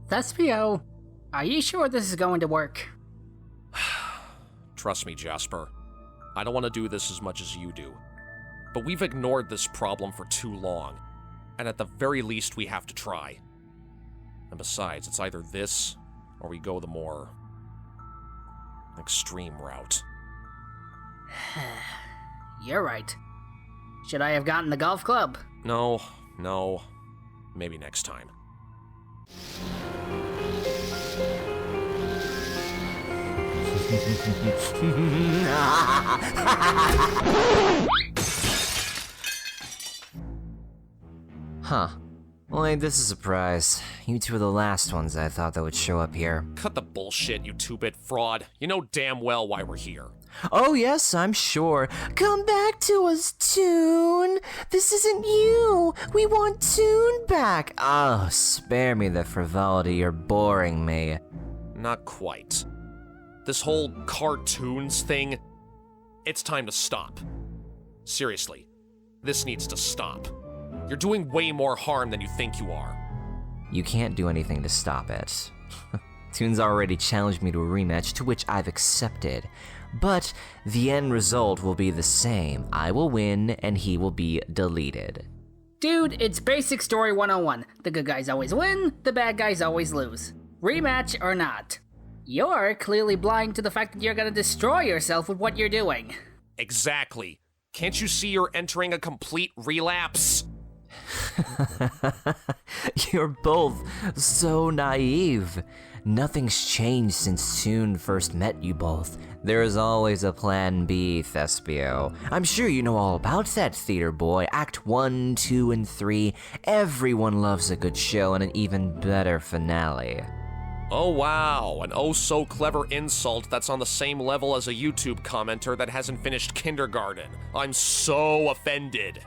Thespio, are you sure this is going to work? Trust me, Jasper. I don't want to do this as much as you do. But we've ignored this problem for too long, and at the very least we have to try. And besides, it's either this, or we go the more extreme route. You're right. Should I have gotten the golf club? No. Maybe next time. Huh. Well, ain't this a surprise? You two are the last ones I thought that would show up here. Cut the bullshit, you two-bit fraud. You know damn well why we're here. Oh yes, I'm sure. Come back to us, Toon! This isn't you! We want Toon back! Oh, spare me the frivolity, you're boring me. Not quite. This whole cartoons thing, it's time to stop. Seriously, this needs to stop. You're doing way more harm than you think you are. You can't do anything to stop it. Toon's already challenged me to a rematch, to which I've accepted. But the end result will be the same. I will win, and he will be deleted. Dude, it's basic story 101. The good guys always win, the bad guys always lose. Rematch or not. You're clearly blind to the fact that you're gonna destroy yourself with what you're doing. Exactly. Can't you see you're entering a complete relapse? You're both so naive. Nothing's changed since Toon first met you both. There is always a plan B, Thespio. I'm sure you know all about that, theater boy. Act 1, 2, and 3. Everyone loves a good show and an even better finale. Oh wow, an oh-so-clever insult that's on the same level as a YouTube commenter that hasn't finished kindergarten. I'm so offended.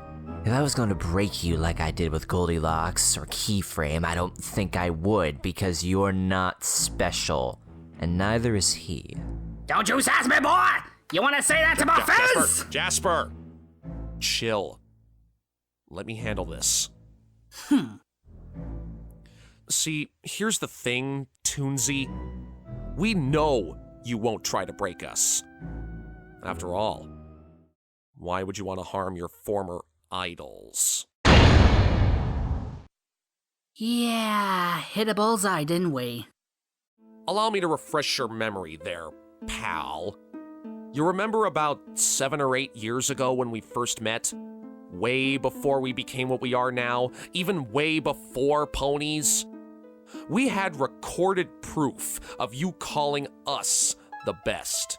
If I was going to break you like I did with Goldilocks or Keyframe, I don't think I would, because you're not special. And neither is he. Don't you sass me, boy! You wanna say that to my face? Jasper! Chill. Let me handle this. See, here's the thing, Toonsy. We know you won't try to break us. After all, why would you want to harm your former idols? Yeah, hit a bullseye, didn't we? Allow me to refresh your memory there, pal. You remember about 7 or 8 years ago when we first met? Way before we became what we are now, even way before ponies? We had recorded proof of you calling us the best.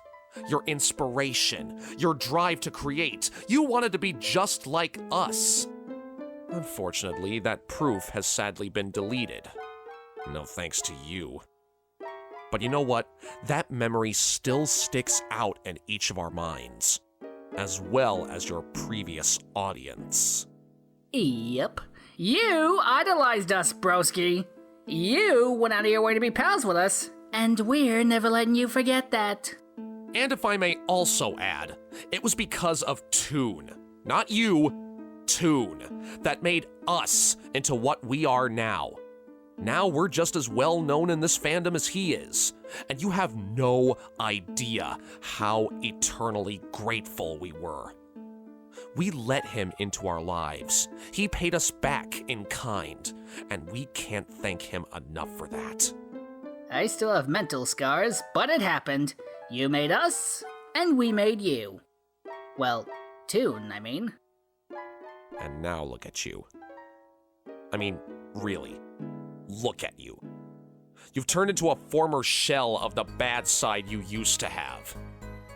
Your inspiration, your drive to create. You wanted to be just like us. Unfortunately, that proof has sadly been deleted. No thanks to you. But you know what? That memory still sticks out in each of our minds, as well as your previous audience. Yep. You idolized us, broski. You went out of your way to be pals with us, and we're never letting you forget that. And if I may also add, it was because of Toon, not you, Toon, that made us into what we are now. Now we're just as well known in this fandom as he is, and you have no idea how eternally grateful we were. We let him into our lives. He paid us back in kind, and we can't thank him enough for that. I still have mental scars, but it happened. You made us, and we made you. Well, Toon, I mean. And now look at you. I mean, really, look at you. You've turned into a former shell of the bad side you used to have.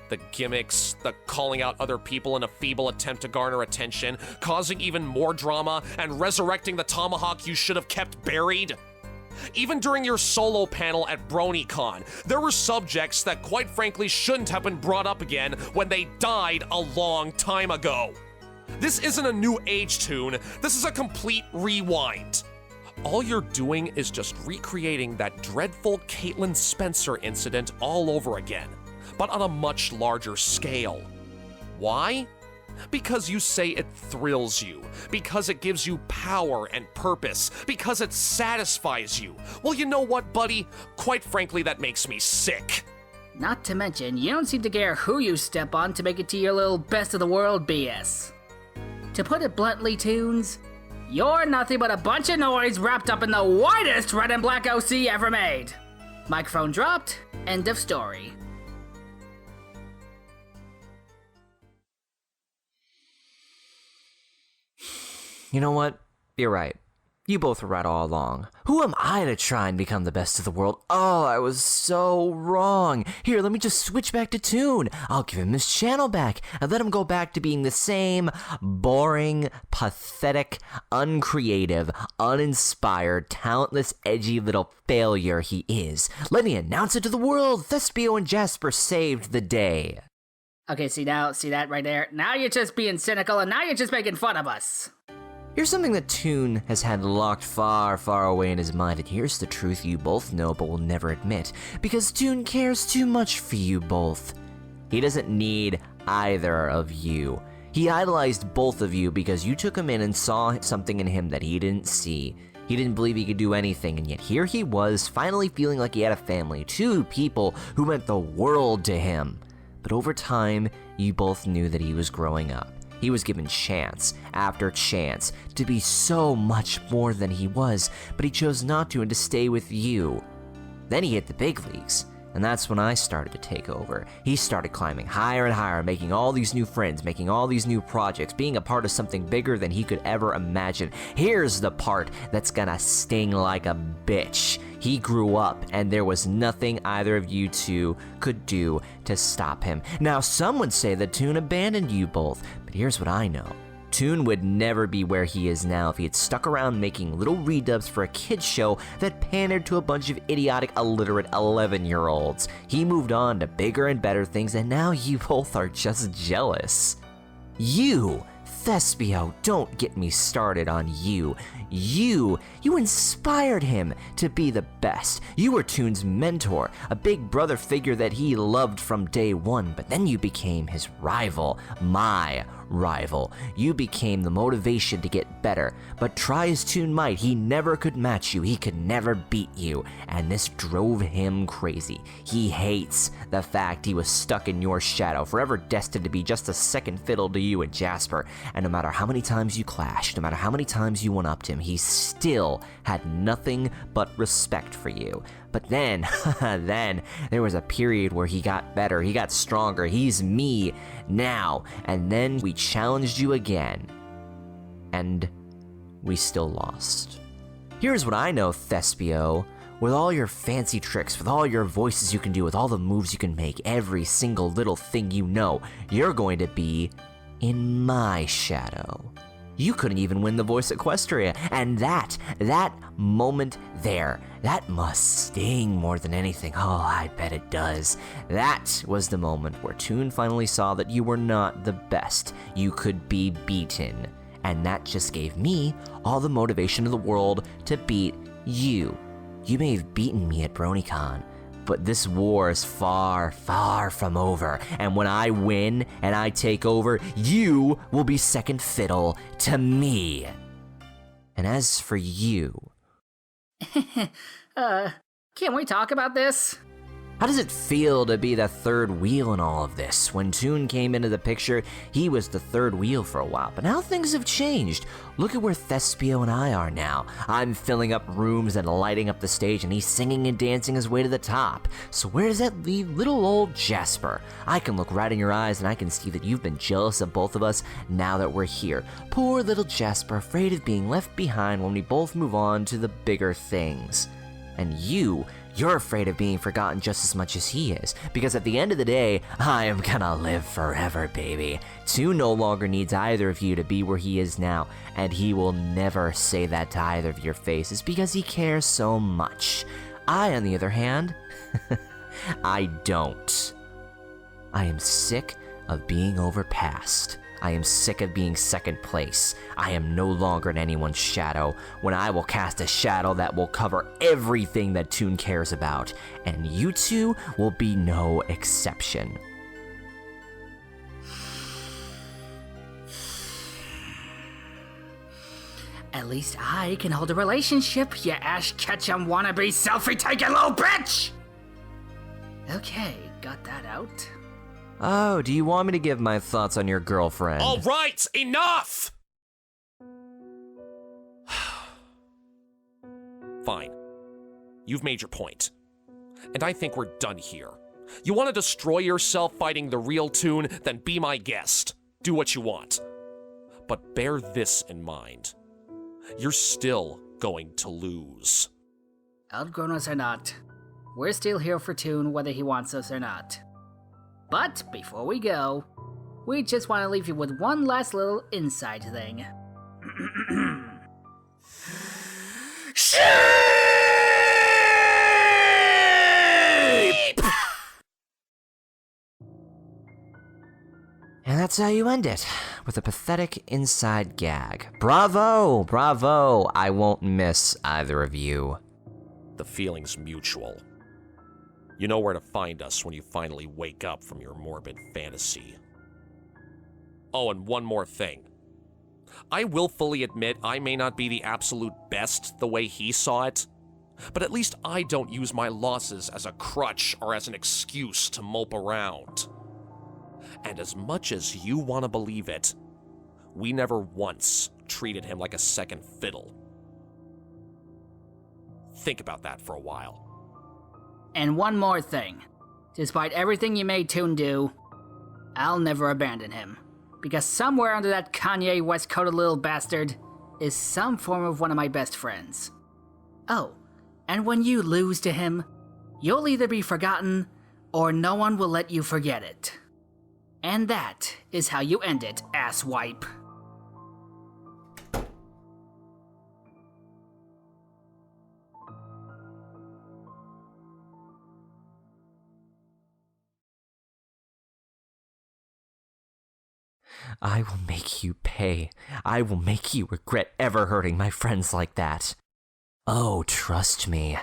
The gimmicks, the calling out other people in a feeble attempt to garner attention, causing even more drama, and resurrecting the tomahawk you should have kept buried. Even during your solo panel at BronyCon, there were subjects that quite frankly shouldn't have been brought up again when they died a long time ago. This isn't a new age Toon, this is a complete rewind. All you're doing is just recreating that dreadful Caitlin Spencer incident all over again, but on a much larger scale. Why? Because you say it thrills you, because it gives you power and purpose, because it satisfies you. Well, you know what, buddy? Quite frankly, that makes me sick. Not to mention, you don't seem to care who you step on to make it to your little best of the world BS. To put it bluntly, Toons, you're nothing but a bunch of noise wrapped up in the whitest red and black OC ever made. Microphone dropped, end of story. You know what? You're right. You both were right all along. Who am I to try and become the best of the world? Oh, I was so wrong. Here, let me just switch back to Toon. I'll give him his channel back and let him go back to being the same boring, pathetic, uncreative, uninspired, talentless, edgy little failure he is. Let me announce it to the world. Thespio and Jasper saved the day. Okay, see that right there? Now you're just being cynical and now you're just making fun of us. Here's something that Toon has had locked far, far away in his mind, and here's the truth you both know but will never admit, because Toon cares too much for you both. He doesn't need either of you. He idolized both of you because you took him in and saw something in him that he didn't see. He didn't believe he could do anything, and yet here he was, finally feeling like he had a family, two people who meant the world to him. But over time, you both knew that he was growing up. He was given chance after chance to be so much more than he was, but he chose not to and to stay with you. Then he hit the big leagues, and that's when I started to take over. He started climbing higher and higher, making all these new friends, making all these new projects, being a part of something bigger than he could ever imagine. Here's the part that's gonna sting like a bitch. He grew up, and there was nothing either of you two could do to stop him. Now, some would say that Toon abandoned you both, but here's what I know. Toon would never be where he is now if he had stuck around making little redubs for a kid's show that pandered to a bunch of idiotic, illiterate 11-year-olds. He moved on to bigger and better things, and now you both are just jealous. You, Thespio, don't get me started on you. You inspired him to be the best. You were Toon's mentor, a big brother figure that he loved from day one, but then you became his rival, my rival. You became the motivation to get better, but try as Toon might, he never could match you, he could never beat you, and this drove him crazy. He hates the fact he was stuck in your shadow, forever destined to be just a second fiddle to you and Jasper, and no matter how many times you clashed, no matter how many times you one-upped him, he still had nothing but respect for you. But then there was a period where he got better, he got stronger, he's me now, and then we challenged you again, and we still lost. Here's what I know, Thespio. With all your fancy tricks, with all your voices you can do, with all the moves you can make, every single little thing you know, you're going to be in my shadow. You couldn't even win the Voice Equestria, and that moment there, that must sting more than anything. Oh, I bet it does. That was the moment where Toon finally saw that you were not the best. You could be beaten, and that just gave me all the motivation in the world to beat you. You may have beaten me at BronyCon, but this war is far, far from over, and when I win and I take over, you will be second fiddle to me. And as for you... Can we talk about this? How does it feel to be the third wheel in all of this? When Toon came into the picture, he was the third wheel for a while, but now things have changed. Look at where Thespio and I are now. I'm filling up rooms and lighting up the stage, and he's singing and dancing his way to the top. So where does that leave little old Jasper? I can look right in your eyes and I can see that you've been jealous of both of us now that we're here. Poor little Jasper, afraid of being left behind when we both move on to the bigger things. And you're afraid of being forgotten just as much as he is, because at the end of the day, I am gonna live forever, baby. Toon no longer needs either of you to be where he is now, and he will never say that to either of your faces because he cares so much. I, on the other hand, I don't. I am sick of being overpassed. I am sick of being second place. I am no longer in anyone's shadow when I will cast a shadow that will cover everything that Toon cares about, and you two will be no exception. At least I can hold a relationship, you Ash Ketchum wannabe selfie-taking little bitch! Okay, got that out. Oh, do you want me to give my thoughts on your girlfriend? All right, enough! Fine. You've made your point. And I think we're done here. You want to destroy yourself fighting the real Toon, then be my guest. Do what you want. But bear this in mind. You're still going to lose. Outgrown us or not, we're still here for Toon whether he wants us or not. But before we go, we just want to leave you with one last little inside thing. Sheep! And that's how you end it, with a pathetic inside gag. Bravo! Bravo! I won't miss either of you. The feeling's mutual. You know where to find us when you finally wake up from your morbid fantasy. Oh, and one more thing. I will fully admit I may not be the absolute best the way he saw it, but at least I don't use my losses as a crutch or as an excuse to mope around. And as much as you want to believe it, we never once treated him like a second fiddle. Think about that for a while. And one more thing. Despite everything you made Toon do, I'll never abandon him. Because somewhere under that Kanye West-coated little bastard is some form of one of my best friends. Oh, and when you lose to him, you'll either be forgotten, or no one will let you forget it. And that is how you end it, asswipe. I will make you pay. I will make you regret ever hurting my friends like that. Oh, trust me,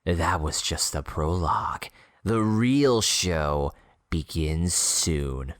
that was just the prologue. The real show begins soon.